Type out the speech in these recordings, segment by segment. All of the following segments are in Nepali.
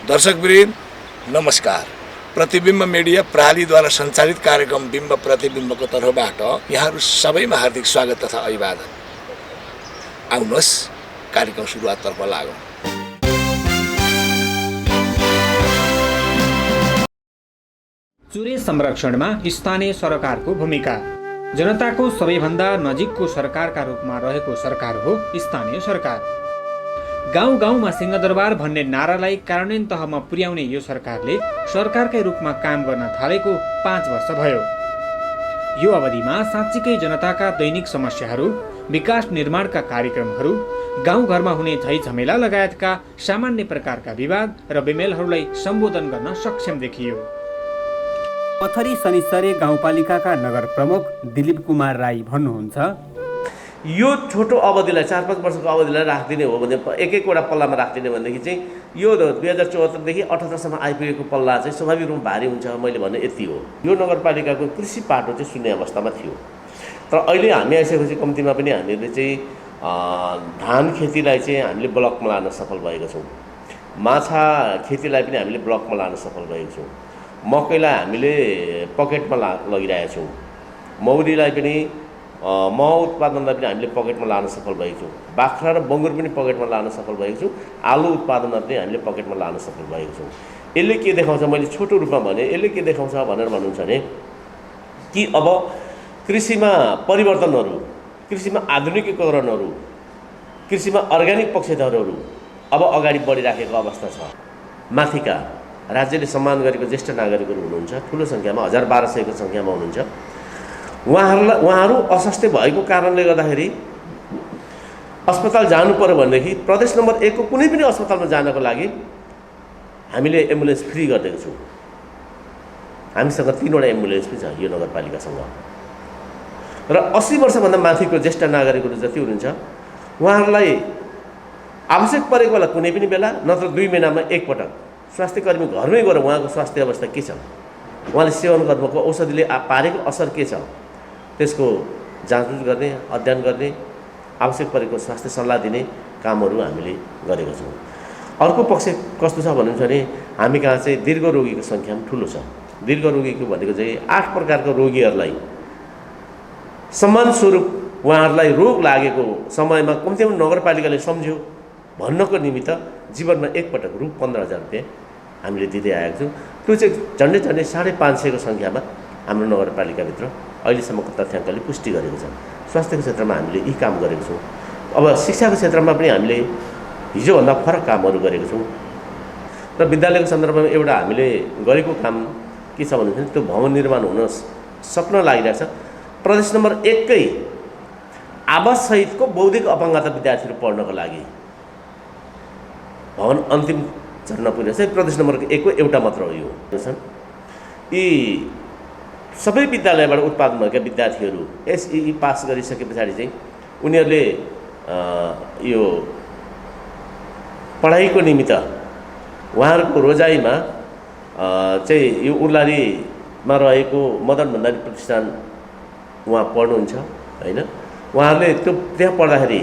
दर्शकवृन्द नमस्कार। प्रतिबिम्ब मिडिया प्रणालीद्वारा सञ्चालित कार्यक्रम बिम्ब प्रतिबिम्बको तर्फबाट यहाँहरू सबैमा हार्दिक स्वागत तथा अभिवादन। आउनुहोस् कार्यक्रम सुरुवाततर्फ लागौँ। चुरे संरक्षणमा स्थानीय सरकारको भूमिका। जनताको सबैभन्दा नजिकको सरकारका रूपमा रहेको सरकार हो स्थानीय सरकार। गाउँ गाउँमा सिंहदरबार भन्ने नारालाई कार्यान्वयन तहमा पुर्याउने यो सरकारले सरकारकै रूपमा काम गर्न थालेको 5 वर्ष भयो। यो अवधिमा साँच्चीकै जनताका दैनिक समस्याहरू, विकास निर्माणका कार्यक्रमहरू, गाउँघरमा हुने झैझमेला लगायतका सामान्य प्रकारका विवाद र बेमेलहरूलाई सम्बोधन गर्न सक्षम देखियो। पथरी शनिश्चरी गाउँपालिकाका नगर प्रमुख दिलीप कुमार राई भन्नुहुन्छ, यो छोटो अवधिलाई 4-5 वर्षको अवधिलाई राखिदिने हो भने एक-एकवटा पल्लामा राखिदिने भनेदेखि चाहिँ यो 2074 देखि 78 सम्म आइपुगेको पल्ला चाहिँ स्वाभाविक रूपमा भारी हुन्छ। मैले भन्ने यति हो। यो नगरपालिकाको कृषि पाटो चाहिँ शून्य अवस्थामा थियो। तर अहिले हामी आइसकेपछि कम्तीमा पनि हामीले चाहिँ धान खेतीलाई चाहिँ हामीले ब्लकमा लान सफल भएका छौँ। माछा खेतीलाई पनि हामीले ब्लकमा लान सफल भएका छौँ। मकैलाई हामीले पकेटमा लगिरहेका छौँ। मौरीलाई पनि मह उत्पादनलाई पनि हामीले पकेटमा लान सफल भएका छौँ। बाख्रा र बङ्गुर पनि पकेटमा लान सफल भएका छौँ। आलु उत्पादनलाई पनि हामीले पकेटमा लान सफल भएका छौँ। यसले के देखाउँछ, मैले छोटो रूपमा भने यसले के देखाउँछ भनेर भन्नुहुन्छ भने कि अब कृषिमा परिवर्तनहरू, कृषिमा आधुनिकीकरणहरू, कृषिमा अर्ग्यानिक पक्षधरहरू अब अगाडि बढिराखेको अवस्था छ। माथिका राज्यले सम्मान गरेको ज्येष्ठ नागरिकहरू हुनुहुन्छ, ठुलो सङ्ख्यामा 1200 को सङ्ख्यामा हुनुहुन्छ। उहाँहरू अस्वास्थ्य भएको कारणले गर्दाखेरि अस्पताल जानु पर्यो भनेदेखि प्रदेश नम्बर 1 को कुनै पनि अस्पतालमा जानको लागि हामीले एम्बुलेन्स फ्री गरिदिएको छौँ। हामीसँग 3वटा एम्बुलेन्स पनि छ यो नगरपालिकासँग। र 80 वर्षभन्दा माथिको ज्येष्ठ नागरिकहरू जति हुनुहुन्छ उहाँहरूलाई आवश्यक परेको बेला कुनै पनि बेला नत्र 2 महिनामा एकपटक स्वास्थ्यकर्मी घरमै गएर उहाँको स्वास्थ्य अवस्था के छ, उहाँले सेवन गर्नुको औषधिले पारेको असर के छ, त्यसको जाँचबुझ गर्ने, अध्ययन गर्ने, आवश्यक परेको स्वास्थ्य सल्लाह दिने कामहरू हामीले गरेका छौँ। अर्को पक्ष कस्तो छ भन्नुहुन्छ भने हामी कहाँ चाहिँ दीर्घ रोगीको सङ्ख्या पनि ठुलो छ। दीर्घ रोगीको भनेको चाहिँ 8 प्रकारको रोगीहरूलाई सम्मान स्वरूप उहाँहरूलाई रोग लागेको समयमा कम्तीमा नगरपालिकाले सम्झ्यो भन्नको निमित्त जीवनमा एकपटक रु 15,000 रुपियाँ हामीले दिँदै आएको छौँ। त्यो चाहिँ झन्डै 550 को सङ्ख्यामा हाम्रो नगरपालिकाभित्र अहिलेसम्मको तथ्याङ्कले पुष्टि गरेको छ। स्वास्थ्यको क्षेत्रमा हामीले यी काम गरेको छौँ। अब शिक्षाको क्षेत्रमा पनि हामीले हिजोभन्दा फरक कामहरू गरेको छौँ। र विद्यालयको सन्दर्भमा एउटा हामीले गरेको काम के छ भने त्यो भवन निर्माण हुन सक्न लागिरहेको छ। प्रदेश नम्बर 1 कै आवाससहितको बौद्धिक अपाङ्गता विद्यार्थीहरू पढ्नको लागि भवन अन्तिम चरण पुगेको छ। प्रदेश नम्बर 1 को एउटा मात्र हो यो। यी सबै विद्यालयबाट उत्पादन भएका विद्यार्थीहरू एसई पास गरिसके पछाडि चाहिँ उनीहरूले यो पढाइको निमित्त उहाँहरूको रोजाइमा चाहिँ यो उर्लारीमा रहेको मदन भण्डारी प्रतिष्ठान उहाँ पढ्नुहुन्छ होइन। उहाँहरूले त्यो त्यहाँ पढ्दाखेरि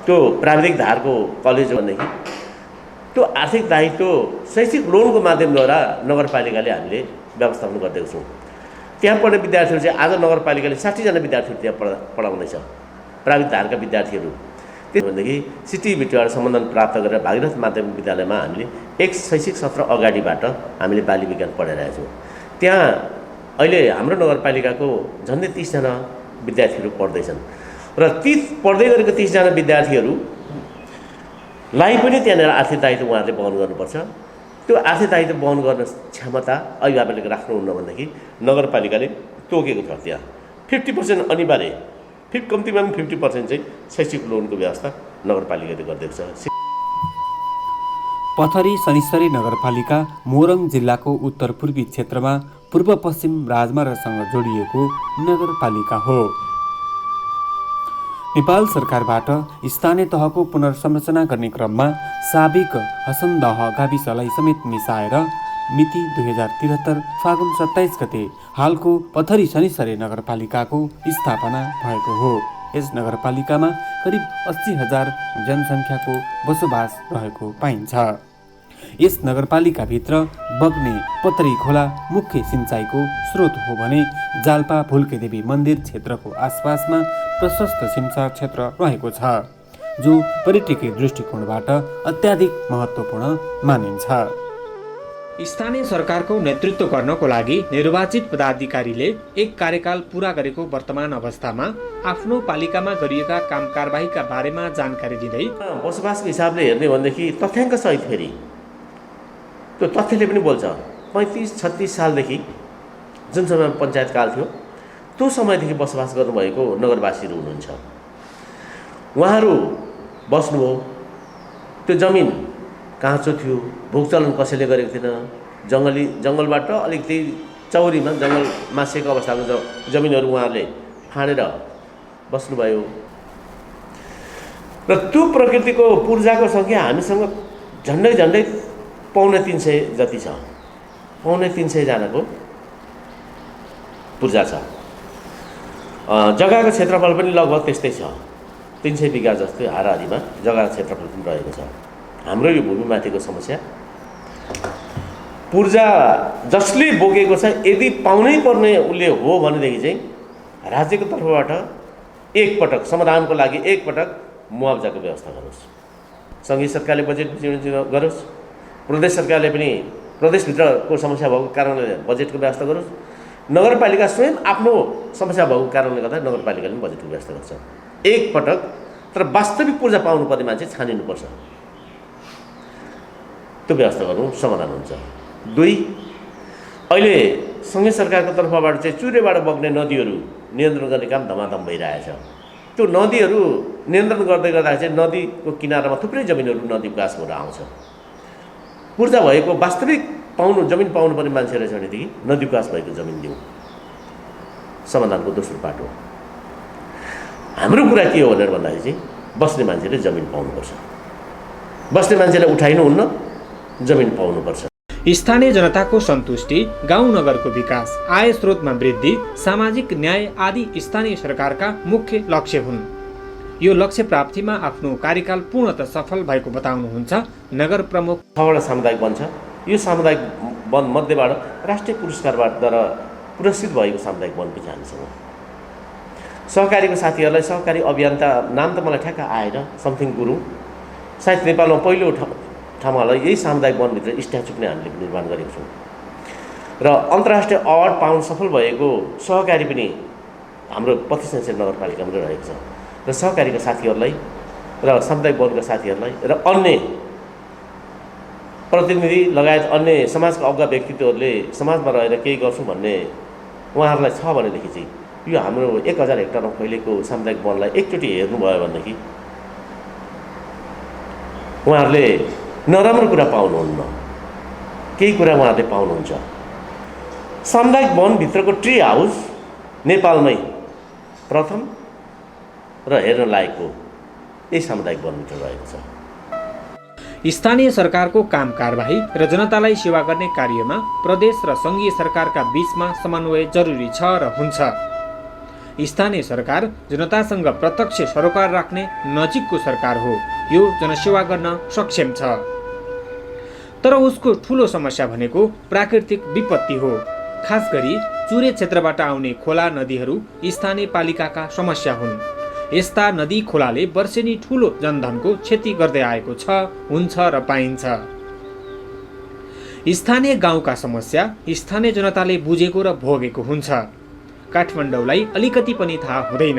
त्यो प्राविधिक धारको कलेज भनेदेखि त्यो आर्थिक दायित्व शैक्षिक लोनको माध्यमद्वारा नगरपालिकाले हामीले व्यवस्थापन गरिदिएको छौँ। त्यहाँ पढ्ने विद्यार्थीहरू चाहिँ आज नगरपालिकाले 60 जना विद्यार्थीहरू त्यहाँ पढाउँदैछ, प्राविधिक धारका विद्यार्थीहरू। त्यो भनेदेखि सिटिभिटीबाट सम्बन्धन प्राप्त गरेर भागीरथ माध्यमिक विद्यालयमा हामीले एक शैक्षिक सत्र अगाडिबाट हामीले बाली विज्ञान पढाइरहेका छौँ। त्यहाँ अहिले हाम्रो नगरपालिकाको झन्डै 30 जना विद्यार्थीहरू पढ्दैछन् र ती पढ्दै गरेको 30 जना विद्यार्थीहरूलाई पनि त्यहाँनिर आर्थिक दायित्व उहाँहरूले वहन गर्नुपर्छ। त्यो आर्थिक दायित्व वहन गर्ने क्षमता अभिभावकले राख्नुहुन्न भनेदेखि नगरपालिकाले तोकेको छ। त्यहाँ 50% अनिवार्य, कम्तीमा पनि 50% चाहिँ शैक्षिक लोनको व्यवस्था नगरपालिकाले गरिदिएको छ। पथरी शनिश्चरी नगरपालिका मोरङ जिल्लाको उत्तर पूर्वी क्षेत्रमा पूर्व पश्चिम राजमार्गसँग जोडिएको नगरपालिका हो। नेपाल सरकारबाट स्थानीय तहको पुनर्संरचना गर्ने क्रममा साबिक हसनदह गाविसलाई समेत मिसाएर मिति 2073 फागुन 27 गते हालको पथरी शनिश्चरी नगरपालिकाको स्थापना भएको हो। यस नगरपालिकामा करिब 80,000 जनसङ्ख्याको बसोबास रहेको पाइन्छ। यस नगरपालिकाभित्र बग्ने पतरी खोला मुख्य सिँचाइको स्रोत हो भने जाल्पा भुल्केदेवी मन्दिर क्षेत्रको आसपासमा प्रशस्त सिमसार क्षेत्र रहेको छ, जो पर्यटकीय दृष्टिकोणबाट अत्याधिक महत्त्वपूर्ण मानिन्छ। स्थानीय सरकारको नेतृत्व गर्नको लागि निर्वाचित पदाधिकारीले एक कार्यकाल पूरा गरेको वर्तमान अवस्थामा आफ्नो पालिकामा गरिएका काम कारबाहीका बारेमा जानकारी दिँदै बसोबासको हिसाबले हेर्ने भनेदेखि तथ्याङ्क सहित फेरि त्यो तथ्यले पनि बोल्छ। 35-36 सालदेखि जुन समयमा पञ्चायतकाल थियो त्यो समयदेखि बसोबास गर्नुभएको नगरवासीहरू हुनुहुन्छ। उहाँहरू बस्नुभयो, त्यो जमिन काँचो थियो, भोगचलन कसैले गरेको थिएन, जङ्गलबाट अलिकति चौरीमा जङ्गल मासिएको अवस्थामा जमिनहरू उहाँहरूले फाँडेर बस्नुभयो। र त्यो प्रकृतिको पूर्जाको सङ्ख्या हामीसँग झन्डै 350 जति छ। 350 जनाको पूर्जा छ। जग्गाको क्षेत्रफल पनि लगभग त्यस्तै छ, 300 बिघा जस्तो हाराहारीमा जग्गाको क्षेत्रफल पनि रहेको छ। हाम्रो यो भूमिमाथिको समस्या पूर्जा जसले बोकेको छ, यदि पाउनै पर्ने उसले हो भनेदेखि चाहिँ राज्यको तर्फबाट एकपटक समाधानको लागि एकपटक मुआवजाको व्यवस्था गरोस्। सङ्घीय सरकारले बजेट गरोस्, प्रदेश सरकारले पनि प्रदेशभित्रको समस्या भएको कारणले बजेटको व्यवस्था गरोस्, नगरपालिका स्वयं आफ्नो समस्या भएको कारणले गर्दा नगरपालिकाले पनि बजेटको व्यवस्था गर्छ एकपटक। तर वास्तविक पूर्जा पाउनुपर्ने मान्छे छानिनुपर्छ, त्यो व्यवस्था गर्नु समाधान हुन्छ। 2, अहिले सङ्घीय सरकारको तर्फबाट चाहिँ चुरेबाट बग्ने नदीहरू नियन्त्रण गर्ने काम धमाधम भइरहेछ। त्यो नदीहरू नियन्त्रण गर्दै गर्दा चाहिँ नदीको किनारामा थुप्रै जमिनहरू नदी विकास भएर आउँछ। पूर्जा भएको वास्तविक जमिन पाउनुपर्ने मान्छे रहेछ भनेदेखि नदी विकास भएको जमिन दिउँ, समाधानको दोस्रो बाटो। हाम्रो कुरा के हो भनेर भन्दाखेरि चाहिँ बस्ने मान्छेले जमिन पाउनुपर्छ, बस्ने मान्छेलाई उठाइनुहुन्न, जमिन पाउनुपर्छ। स्थानीय जनताको सन्तुष्टि, गाउँ नगरको विकास, आय स्रोतमा वृद्धि, सामाजिक न्याय आदि स्थानीय सरकारका मुख्य लक्ष्य हुन्। यो लक्ष्य प्राप्तिमा आफ्नो कार्यकाल पूर्णतः सफल भएको बताउनुहुन्छ नगर प्रमुख। 6वटा सामुदायिक वन छ। यो सामुदायिक वन मध्येबाट राष्ट्रिय पुरस्कारद्वारा पुरस्कृत भएको सामुदायिक वन पनि हामीसँग। सहकारीको साथीहरूलाई सहकारी अभियन्ता नाम त मलाई ठ्याक्क आएन, समथिङ गुरुङ, सायद नेपालमा पहिलो ठाउँमा होला यही सामुदायिक वनभित्र स्ट्याचु पनि हामीले निर्माण गरेको छौँ। र अन्तर्राष्ट्रिय अवार्ड पाउन सफल भएको सहकारी पनि हाम्रो 25 नगरपालिकामा रहेको छ। र सहकारीका साथीहरूलाई र सामुदायिक वनका साथीहरूलाई र अन्य प्रतिनिधि लगायत अन्य समाजका अग्गा व्यक्तित्वहरूले समाजमा रहेर केही गर्छु भन्ने उहाँहरूलाई छ भनेदेखि चाहिँ यो हाम्रो 1000 हेक्टरमा फैलेको सामुदायिक वनलाई एकचोटि हेर्नुभयो भनेदेखि उहाँहरूले नराम्रो कुरा पाउनुहुन्न, केही कुरा उहाँहरूले पाउनुहुन्छ। सामुदायिक वनभित्रको ट्री हाउस नेपालमै प्रथम र हेर्न लायकको यही सामुदायिक वनभित्र रहेको छ। स्थानीय सरकारको काम कारबाही र जनतालाई सेवा गर्ने कार्यमा प्रदेश र सङ्घीय सरकारका बीचमा समन्वय जरुरी छ र हुन्छ। स्थानीय सरकार जनतासँग प्रत्यक्ष सरोकार राख्ने नजिकको सरकार हो, यो जनसेवा गर्न सक्षम छ। तर उसको ठुलो समस्या भनेको प्राकृतिक विपत्ति हो। खास गरी चुरे क्षेत्रबाट आउने खोला नदीहरू स्थानीय पालिकाका समस्या हुन्। यस्ता नदी खोलाले वर्षेनी ठुलो जनधनको क्षति गर्दै आएको छ, हुन्छ र पाइन्छ। स्थानीय गाउँका समस्या स्थानीय जनताले बुझेको र भोगेको हुन्छ। काठमाडौँलाई अलिकति पनि थाहा हुँदैन।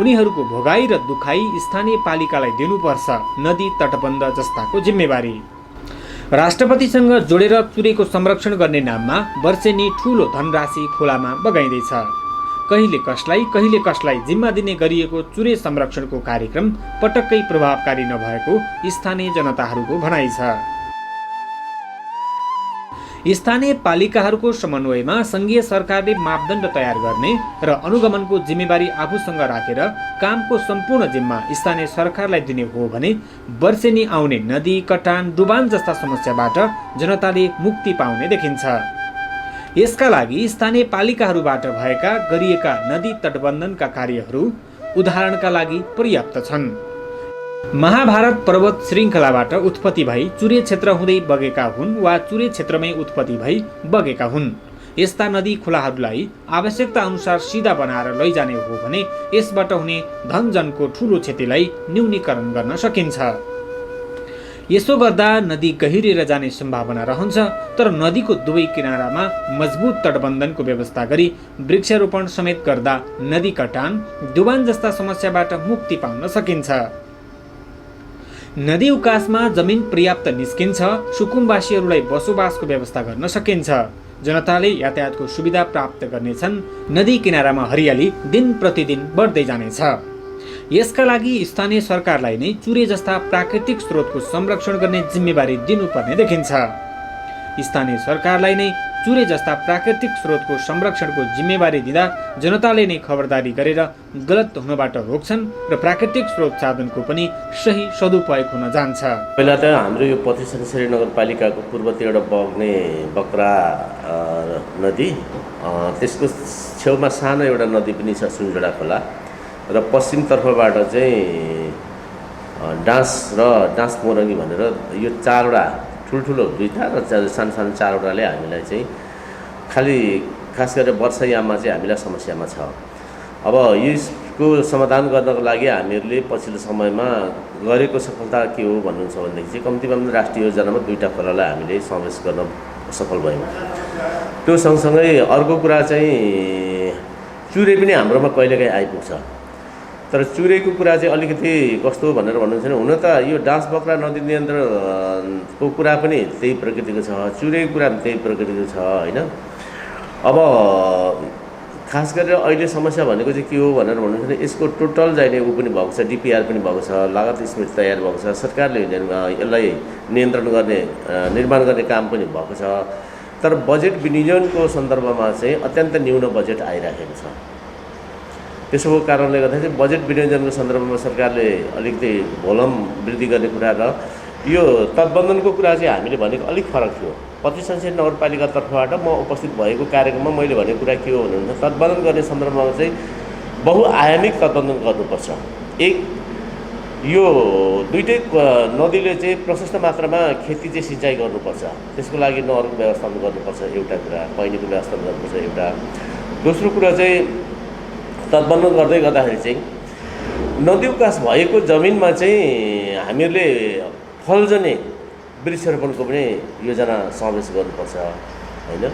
उनीहरूको भोगाई र दुखाइ स्थानीय पालिकालाई दिनुपर्छ, नदी तटबन्ध जस्ताको जिम्मेवारी। राष्ट्रपतिसँग जोडेर चुरेको संरक्षण गर्ने नाममा वर्षेनी ठुलो धनराशि खोलामा बगाइँदैछ। कहिले कसलाई जिम्मा दिने गरिएको चुरे संरक्षणको कार्यक्रम पटक्कै प्रभावकारी नभएको स्थानीय जनताहरूको भनाइ छ। स्थानीय पालिकाहरूको समन्वयमा सङ्घीय सरकारले मापदण्ड तयार गर्ने र अनुगमनको जिम्मेवारी आफूसँग राखेर कामको सम्पूर्ण जिम्मा स्थानीय सरकारलाई दिने हो भने वर्षेनी आउने नदी, कटान, डुबान जस्ता समस्याबाट जनताले मुक्ति पाउने देखिन्छ। यसका लागि स्थानीय पालिकाहरूबाट गरिएका नदी तटबन्धनका कार्यहरू उदाहरणका लागि पर्याप्त छन्। महाभारत पर्वत श्रृङ्खलाबाट उत्पत्ति भई चुरे क्षेत्र हुँदै बगेका हुन् वा चुरे क्षेत्रमै उत्पत्ति भई बगेका हुन्। यस्ता नदी खोलाहरूलाई आवश्यकता अनुसार सिधा बनाएर लैजाने हो भने यसबाट हुने धनजनको ठूलो क्षतिलाई न्यूनीकरण गर्न सकिन्छ। यसो गर्दा नदी गहिरिएर जाने सम्भावना रहन्छ, तर नदीको दुवै किनारामा मजबुत तटबन्धनको व्यवस्था गरी वृक्षारोपण समेत गर्दा नदी कटान, डुबान जस्ता समस्याबाट मुक्ति पाउन सकिन्छ। नदी उकासमा जमिन पर्याप्त निस्किन्छ, सुकुम्बासीहरूलाई बसोबासको व्यवस्था गर्न सकिन्छ। जनताले यातायातको सुविधा प्राप्त गर्नेछन्। नदी किनारामा हरियाली दिन प्रतिदिन बढ्दै जानेछ। यसका लागि स्थानीय सरकारलाई नै चुरे जस्ता प्राकृतिक स्रोतको संरक्षण गर्ने जिम्मेवारी दिनुपर्ने देखिन्छ। स्थानीय सरकारलाई नै चुरे जस्ता प्राकृतिक स्रोतको संरक्षणको जिम्मेवारी दिँदा जनताले नै खबरदारी गरेर गलत हुनबाट रोक्छन् र प्राकृतिक स्रोत साधनको पनि सही सदुपयोग हुन जान्छ। पहिला त हाम्रो यो पथिसरी नगरपालिकाको पूर्वतिर बग्ने बक्रा नदी, त्यसको छेउमा सानो एउटा नदी पनि छ सुनजोडा खोला, र पश्चिमतर्फबाट चाहिँ डाँस र डाँस मोरङ्गी भनेर यो चारवटा ठुल्ठुलो दुईवटा र सानो सानो चारवटाले हामीलाई चाहिँ खास गरेर वर्षायाममा चाहिँ हामीलाई समस्यामा छ। अब यसको समाधान गर्नको लागि हामीहरूले पछिल्लो समयमा गरेको सफलता के हो भन्नुहुन्छ भनेदेखि चाहिँ कम्तीमा पनि राष्ट्रिय योजनामा दुईवटा खोलालाई हामीले समावेश गर्न सफल भयौँ। त्यो सँगसँगै अर्को कुरा चाहिँ चुरे पनि हाम्रोमा कहिलेकाहीँ आइपुग्छ, तर चुरेको कुरा चाहिँ अलिकति कस्तो भनेर भन्नुहुन्छ भने, हुन त यो डाँस बक्रा नदी नियन्त्रणको कुरा पनि त्यही प्रकृतिको छ, चुरेको कुरा पनि त्यही प्रकृतिको छ होइन। अब खास गरेर अहिले समस्या भनेको चाहिँ के हो भनेर भन्नुहुन्छ भने, यसको टोटल चाहिने ऊ पनि भएको छ, डिपिआर पनि भएको छ, लागत स्मृति तयार भएको छ, सरकारले यसलाई नियन्त्रण गर्ने निर्माण गर्ने काम पनि भएको छ, तर बजेट विनियोजनको सन्दर्भमा चाहिँ अत्यन्त न्यून बजेट आइराखेको छ। त्यसको कारणले गर्दाखेरि बजेट विनियोजनको सन्दर्भमा सरकारले अलिकति भोलम वृद्धि गर्ने कुरा र यो तटबन्धनको कुरा चाहिँ हामीले भनेको अलिक फरक थियो। पथिसरी नगरपालिका तर्फबाट म उपस्थित भएको कार्यक्रममा मैले भनेको कुरा के हो भन्नुहुन्छ, तटबन्धन गर्ने सन्दर्भमा चाहिँ बहुआयामिक तटबन्धन गर्नुपर्छ। एक, यो दुईटै नदीले चाहिँ प्रशस्त मात्रामा खेती चाहिँ सिँचाइ गर्नुपर्छ, त्यसको लागि नहरको व्यवस्थापन गर्नुपर्छ एउटा कुरा, पानीको व्यवस्थापन गर्नुपर्छ एउटा। दोस्रो कुरा चाहिँ तटबन्धन गर्दै गर्दाखेरि चाहिँ नदी उकास भएको जमिनमा चाहिँ हामीहरूले फलजन्य वृक्षारोपणको पनि योजना समावेश गर्नुपर्छ होइन।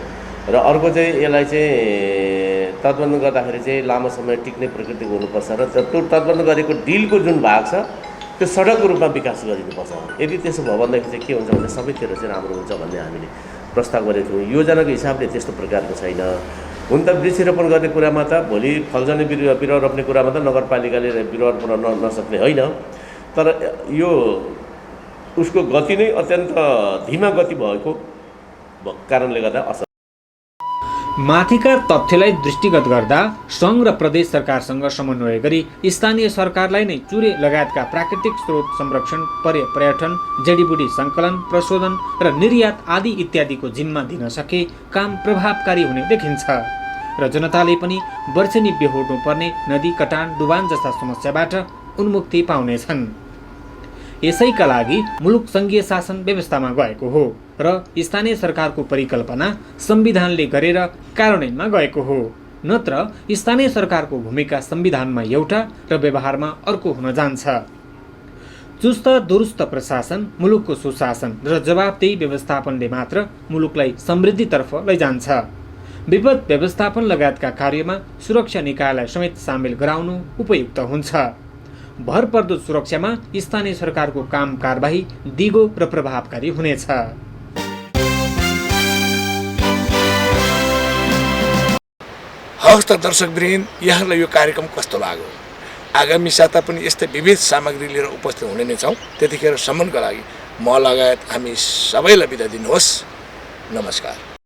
र अर्को चाहिँ यसलाई चाहिँ तटबन्धन गर्दाखेरि चाहिँ लामो समय टिक्ने प्रकृतिको हुनुपर्छ र त्यो तटबन्धन गरेको डिलको जुन भाग छ त्यो सडकको रूपमा विकास गरिनुपर्छ। यदि त्यसो भयो भनेदेखि चाहिँ के हुन्छ भने सबैतिर चाहिँ राम्रो हुन्छ भन्ने हामीले प्रस्ताव गरेको थियौँ। योजनाको हिसाबले त्यस्तो प्रकारको छैन। हुन त वृक्षारोपण गर्ने कुरामा त भोलि फलजन्य बिरुवा रोप्ने कुरामा त नगरपालिकाले बिरुवा रोप्न नसक्ने होइन, तर यो उसको गति नै अत्यन्त धीमा गति भएको कारणले गर्दा असर। माथिका तथ्यलाई दृष्टिगत गर्दा सङ्घ र प्रदेश सरकारसँग समन्वय गरी स्थानीय सरकारलाई नै चुरे लगायतका प्राकृतिक स्रोत संरक्षण, पर्यटन, जडीबुटी सङ्कलन, प्रशोधन र निर्यात आदि इत्यादिको जिम्मा दिन सके काम प्रभावकारी हुने देखिन्छ र जनताले पनि वर्षेनी बेहोर्नु पर्ने नदी कटान, डुबान जस्ता समस्याबाट उन्मुक्ति पाउनेछन्। यसैका लागि मुलुक सङ्घीय शासन व्यवस्थामा गएको हो र स्थानीय सरकारको परिकल्पना संविधानले गरेर कार्यान्वयनमा गएको हो। नत्र स्थानीय सरकारको भूमिका संविधानमा एउटा र व्यवहारमा अर्को हुन जान्छ। चुस्त दुरुस्त प्रशासन, मुलुकको सुशासन र जवाबदेही व्यवस्थापनले मात्र मुलुकलाई समृद्धितर्फ लैजान्छ। विपद व्यवस्थापन लगायतका कार्यमा सुरक्षा निकायलाई समेत सामेल गराउनु उपयुक्त हुन्छ। भरपर्दो सुरक्षामा स्थानीय सरकारको काम कारबाही दिगो र प्रभावकारी हुनेछ। हवस् त दर्शकवृन्द, यहाँलाई यो कार्यक्रम कस्तो लाग्यो? आगामी साता पनि यस्तै विविध सामग्री लिएर उपस्थित हुने नै छौँ। त्यतिखेर सम्मका लागि म लगायत हामी सबैलाई बिदा दिनुहोस्। नमस्कार।